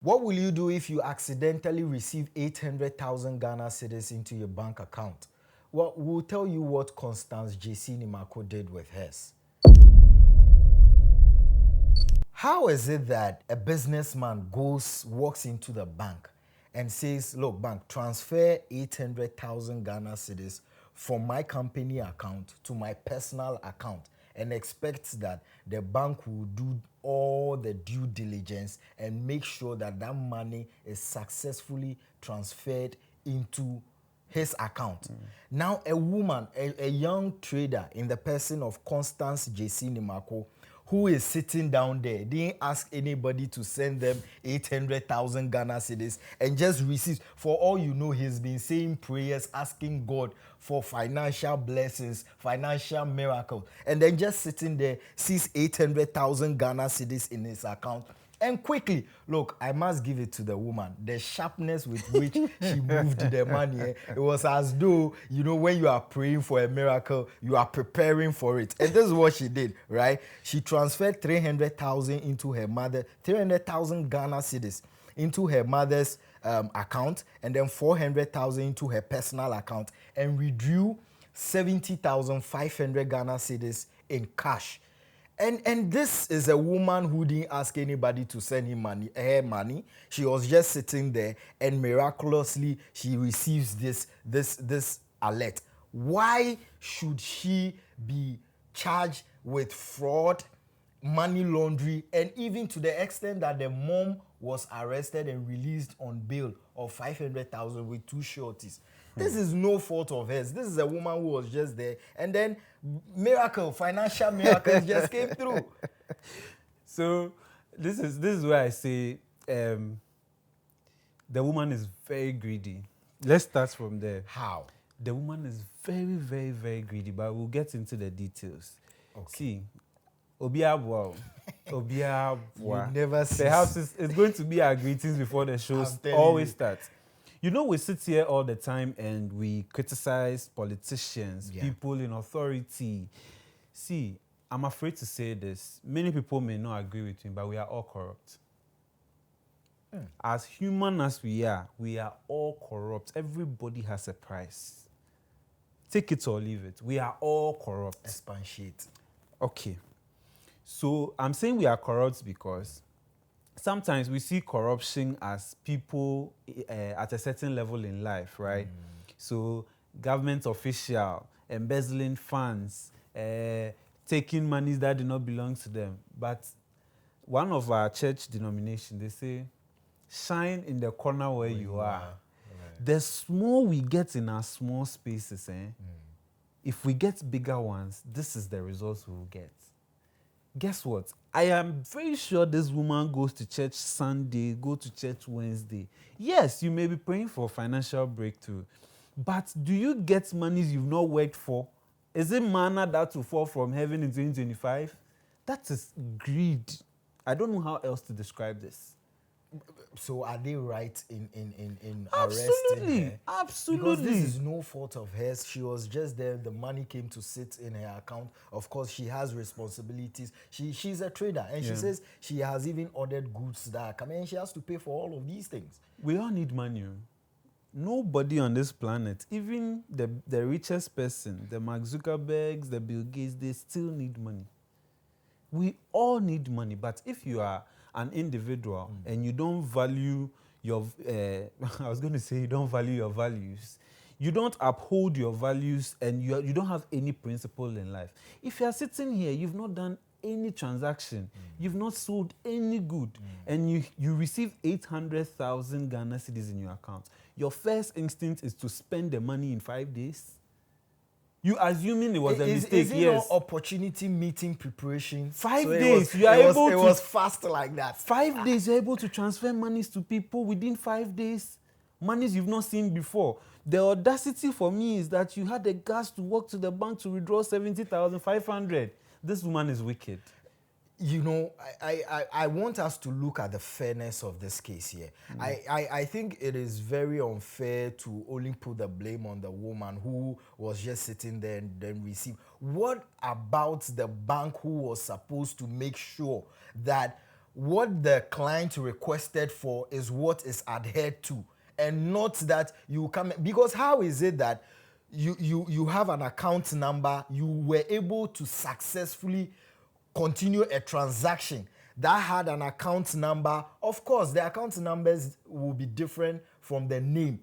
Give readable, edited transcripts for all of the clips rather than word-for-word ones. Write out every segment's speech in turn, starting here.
What will you do if you accidentally receive 800,000 Ghana cedis into your bank account? Well, we'll tell you what Constance Gyasi Nimako did with hers. How is it that a businessman walks into the bank and says, look, bank, transfer 800,000 Ghana cedis from my company account to my personal account, and expects that the bank will do all the due diligence and make sure that that money is successfully transferred into his account. Now, a woman, a young trader in the person of Constance Gyasi Nimako, who is sitting down there, didn't ask anybody to send them 800,000 Ghana cedis, and just receives. For all you know, he's been saying prayers, asking God for financial blessings, financial miracles, and then just sitting there, sees 800,000 Ghana cedis in his account. And quickly, look, I must give it to the woman. The sharpness with which she moved the money, it was as though, when you are praying for a miracle, you are preparing for it. And this is what she did, right? She transferred 300,000 into her mother, 300,000 Ghana cedis into her mother's account, and then 400,000 into her personal account, and withdrew 70,500 Ghana cedis in cash. And this is a woman who didn't ask anybody to send her money. She was just sitting there, and miraculously she receives this alert. Why should she be charged with fraud, money laundering, and even to the extent that the mom was arrested and released on bail of 500,000 with two shorties? This is no fault of hers. This is a woman who was just there, and then financial miracles just came through. So this is where I say the woman is very greedy. Let's start from there. How? The woman is very, very, very greedy, but we'll get into the details. Okay. See, Obiabwa. You never see. Perhaps it's going to be our greetings before the show always starts. We sit here all the time and we criticize politicians, people in authority. See, I'm afraid to say this. Many people may not agree with me, but we are all corrupt. As human as we are all corrupt. Everybody has a price. Take it or leave it. We are all corrupt. Expatiate. Okay. So I'm saying we are corrupt because sometimes we see corruption as people at a certain level in life, right? So government official, embezzling funds, taking monies that do not belong to them. But one of our church denominations, they say, shine in the corner where you are. Right. The small we get in our small spaces, if we get bigger ones, this is the results we will get. Guess what? I am very sure this woman goes to church Sunday, go to church Wednesday. Yes, you may be praying for financial breakthrough, but do you get monies you've not worked for? Is it manna that will fall from heaven in 2025? That is greed. I don't know how else to describe this. So are they right in Absolutely. arresting her? Absolutely. Because this is no fault of hers. She was just there. The money came to sit in her account. Of course, she has responsibilities. She's a trader, and she says she has even ordered goods that are coming, and she has to pay for all of these things. We all need money. Nobody on this planet, even the richest person, the Mark Zuckerbergs, the Bill Gates, they still need money. We all need money, but if you are an individual and you don't value your, I was going to say you don't value your values, you don't uphold your values, and you don't have any principle in life. If you are sitting here, you've not done any transaction, you've not sold any good, and you receive 800,000 Ghana cedis in your account, your first instinct is to spend the money in 5 days. You assuming it was a mistake, is it not opportunity meeting preparation? 5 days, it was fast like that. 5 days, you're able to transfer monies to people within 5 days. Monies you've not seen before. The audacity for me is that you had the guts to walk to the bank to withdraw 70,500. This woman is wicked. I want us to look at the fairness of this case here. I think it is very unfair to only put the blame on the woman who was just sitting there and then received. What about the bank who was supposed to make sure that what the client requested for is what is adhered to, and not that you come, because how is it that you have an account number, you were able to successfully continue a transaction that had an account number? Of course, the account numbers will be different from the name,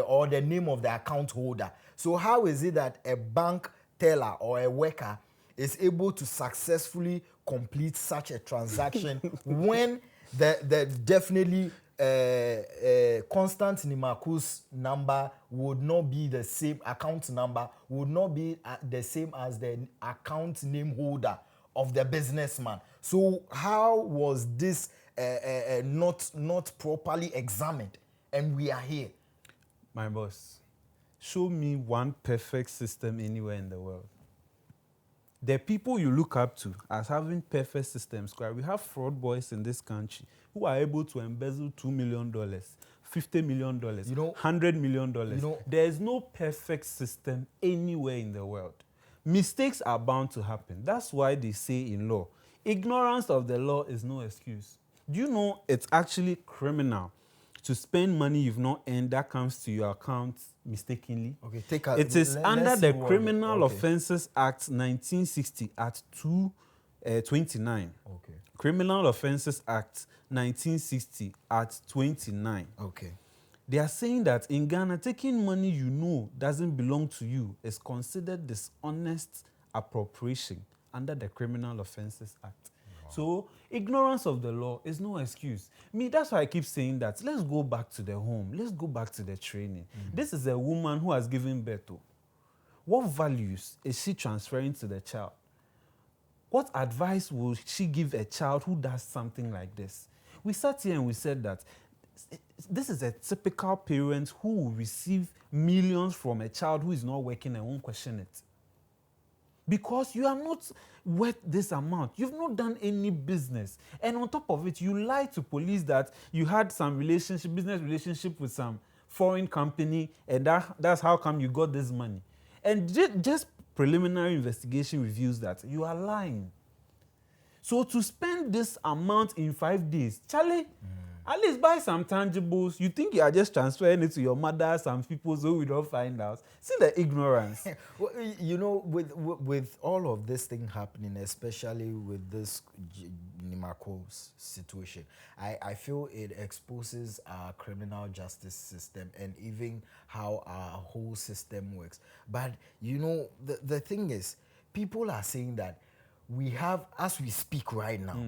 or the name of the account holder. So how is it that a bank teller or a worker is able to successfully complete such a transaction when the definitely Constance Nimako's number would not be the same, account number would not be the same as the account name holder of the businessman? So how was this not properly examined, and we are here? My boss, show me one perfect system anywhere in the world. The people you look up to as having perfect systems, we have fraud boys in this country who are able to embezzle $2 million, $50 million, $100 million. There is no perfect system anywhere in the world. Mistakes are bound to happen. That's why they say in law, ignorance of the law is no excuse. Do you know it's actually criminal to spend money you've not earned that comes to your account mistakenly? Okay, it is under the Criminal Offences Act 1960 at 229. Okay. Criminal Offences Act 1960 at 29. Okay. They are saying that in Ghana, taking money you know doesn't belong to you is considered dishonest appropriation under the Criminal Offences Act. Wow. So ignorance of the law is no excuse. That's why I keep saying that let's go back to the home. Let's go back to the training. This is a woman who has given birth to. What values is she transferring to the child? What advice will she give a child who does something like this? We sat here and we said that this is a typical parent who will receive millions from a child who is not working and won't question it. Because you are not worth this amount. You've not done any business. And on top of it, you lied to police that you had some business relationship with some foreign company, and that's how come you got this money. And just preliminary investigation reveals that you are lying. So to spend this amount in 5 days, Charlie, at least buy some tangibles. You think you are just transferring it to your mother, some people, so we don't find out. See the ignorance. Well, with all of this thing happening, especially with this Nimako's situation, I feel it exposes our criminal justice system and even how our whole system works. But the thing is, people are saying that we have, as we speak right now,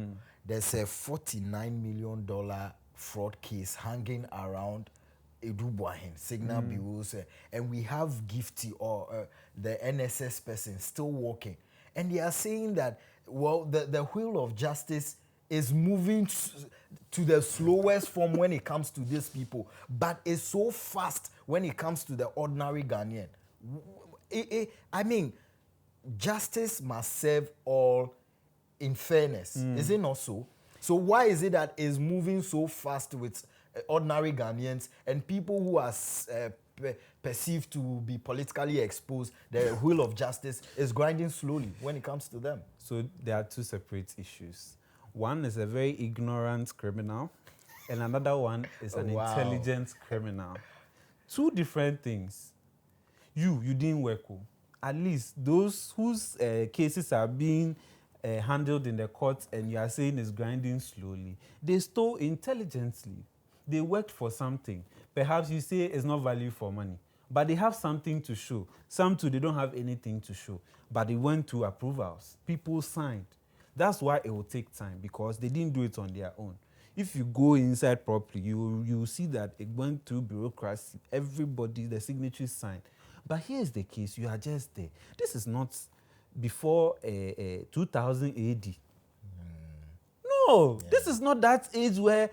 there's a $49 million fraud case hanging around Edubuahin, Signal Bureaus, and we have Gifty, or the NSS person, still working. And they are saying that, well, the wheel of justice is moving to the slowest form when it comes to these people, but it's so fast when it comes to the ordinary Ghanaian. I mean, justice must serve all in fairness. Is it not so? So why is it that it's moving so fast with ordinary Ghanaians and people who are perceived to be politically exposed? The wheel of justice is grinding slowly when it comes to them. So there are two separate issues. One is a very ignorant criminal, and another one is an intelligent criminal. Two different things. You didn't work. At least those whose cases are being handled in the courts and you are saying is grinding slowly, they stole intelligently. They worked for something. Perhaps you say it's not value for money, but they have something to show. Some too, they don't have anything to show, but they went to approvals. People signed. That's why it will take time, because they didn't do it on their own. If you go inside properly, you will see that it went through bureaucracy. Everybody, the signatories signed. But here's the case, you are just there. This is not before 2000 AD. No, this is not that age where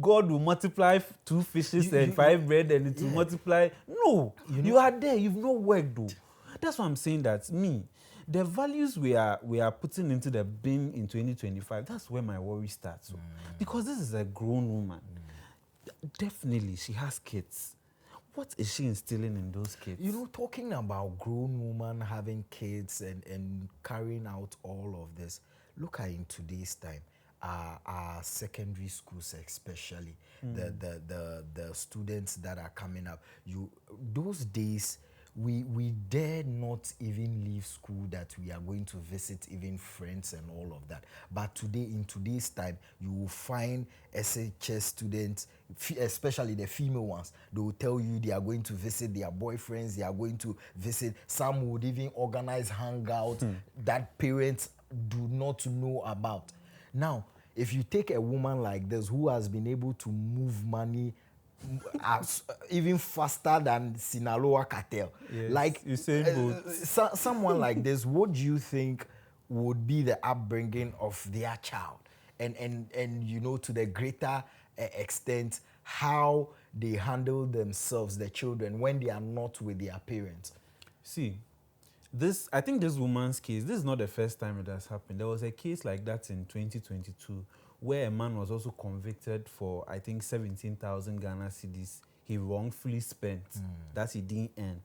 God will multiply 2 fishes and 5 bread and it will multiply. No, you are there, you've not worked though. That's why I'm saying that the values we are putting into the bin in 2025, that's where my worry starts. Because this is a grown woman. Definitely, she has kids. What is she instilling in those kids? Talking about grown women having kids and carrying out all of this, look at in today's time. our secondary schools, especially the students that are coming up. Those days, we dare not even leave school that we are going to visit even friends and all of that. But today, in today's time, you will find SHS students, especially the female ones, they will tell you they are going to visit their boyfriends, they are going to visit, some would even organize hangouts that parents do not know about. Now, if you take a woman like this who has been able to move money as even faster than Sinaloa cartel, Yes, like you say both. someone like this, what do you think would be the upbringing of their child, and you know, to the greater extent, how they handle themselves, the children, when they are not with their parents? See, I think this woman's case, this is not the first time it has happened. There was a case like that in 2022 where a man was also convicted for, I think, 17,000 Ghana cedis he wrongfully spent that he didn't earn.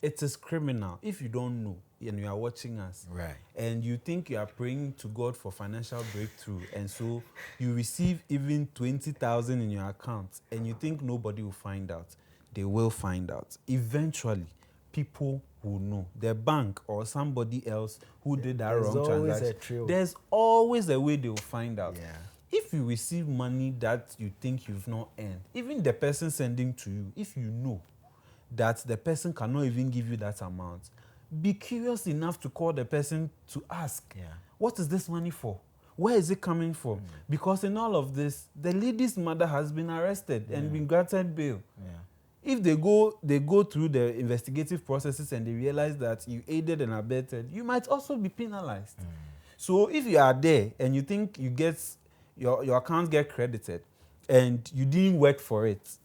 It is criminal. If you don't know and you are watching us, Right, and you think you are praying to God for financial breakthrough, and so you receive even 20,000 in your account, and you think nobody will find out, they will find out. Eventually, people will know. The bank or somebody else who did that there's wrong always transaction. a trail. There's always a way they will find out. Yeah. If you receive money that you think you've not earned, even the person sending to you, if you know that the person cannot even give you that amount, be curious enough to call the person to ask, what is this money for? Where is it coming from? Because in all of this, the lady's mother has been arrested and been granted bail. If they go through the investigative processes and they realize that you aided and abetted, you might also be penalized. So if you are there and you think you get your account get credited and you didn't work for it,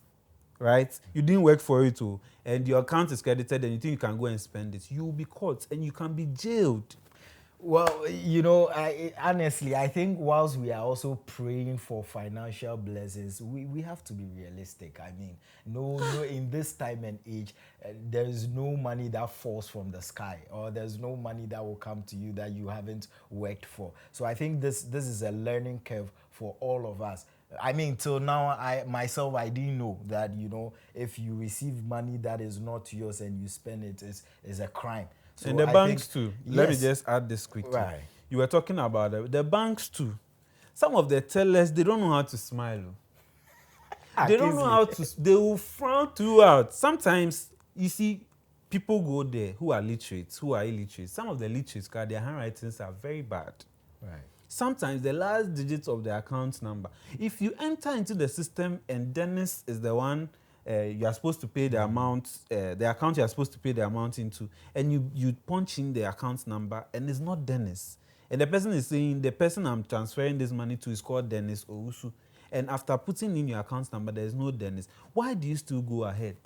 right? You didn't work for it too, and your account is credited and you think you can go and spend it, you will be caught and you can be jailed. Well, you know, honestly, I think whilst we are also praying for financial blessings, we have to be realistic. I mean, no, in this time and age, there is no money that falls from the sky, or there's no money that will come to you that you haven't worked for. So I think this is a learning curve for all of us. I mean, till now, I didn't know that, you know, if you receive money that is not yours and you spend it, is a crime. So And the I banks think, too. yes. Let me just add this quickly. Right. You were talking about the banks too. Some of the tellers, they don't know how to smile. They don't know how to, they will frown throughout. Sometimes, you see, people go there who are literate, who are illiterate. Some of the literates, their handwritings are very bad. Right. Sometimes the last digits of the account number. If you enter into the system and Dennis is the one you are supposed to pay the amount, the account you are supposed to pay the amount into, and you punch in the account number and it's not Dennis. And the person is saying, the person I'm transferring this money to is called Dennis Owusu. And after putting in your account number, there is no Dennis. Why do you still go ahead?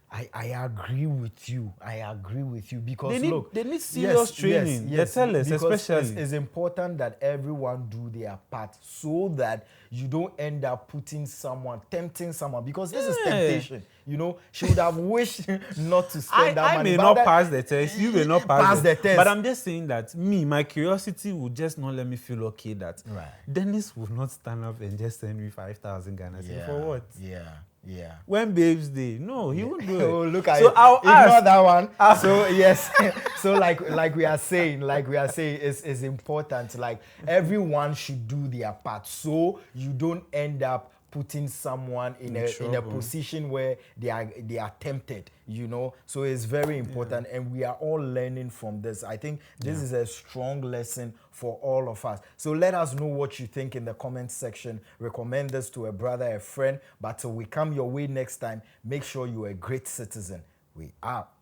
I agree with you. I agree with you because they need serious training. Yes, the tellers, because especially. it's important that everyone do their part so that you don't end up tempting someone, because this is temptation. You know, she would have wished not to spend that money. I may not pass the test. You may not pass the test. But I'm just saying that my curiosity would just not let me feel okay that Dennis would not stand up and just send me 5,000 Ghana. For what? Yeah. When babes day, no, he won't do it. Oh, look at so it. I'll Ignore ask. that one. So yes, so like we are saying, it's important. Like, everyone should do their part, so you don't end up putting someone in a position where they are tempted, you know. So it's very important, and we are all learning from this. I think this is a strong lesson for all of us. So let us know what you think in the comment section. Recommend this to a brother, a friend. But till we come your way next time, make sure you're a great citizen. We are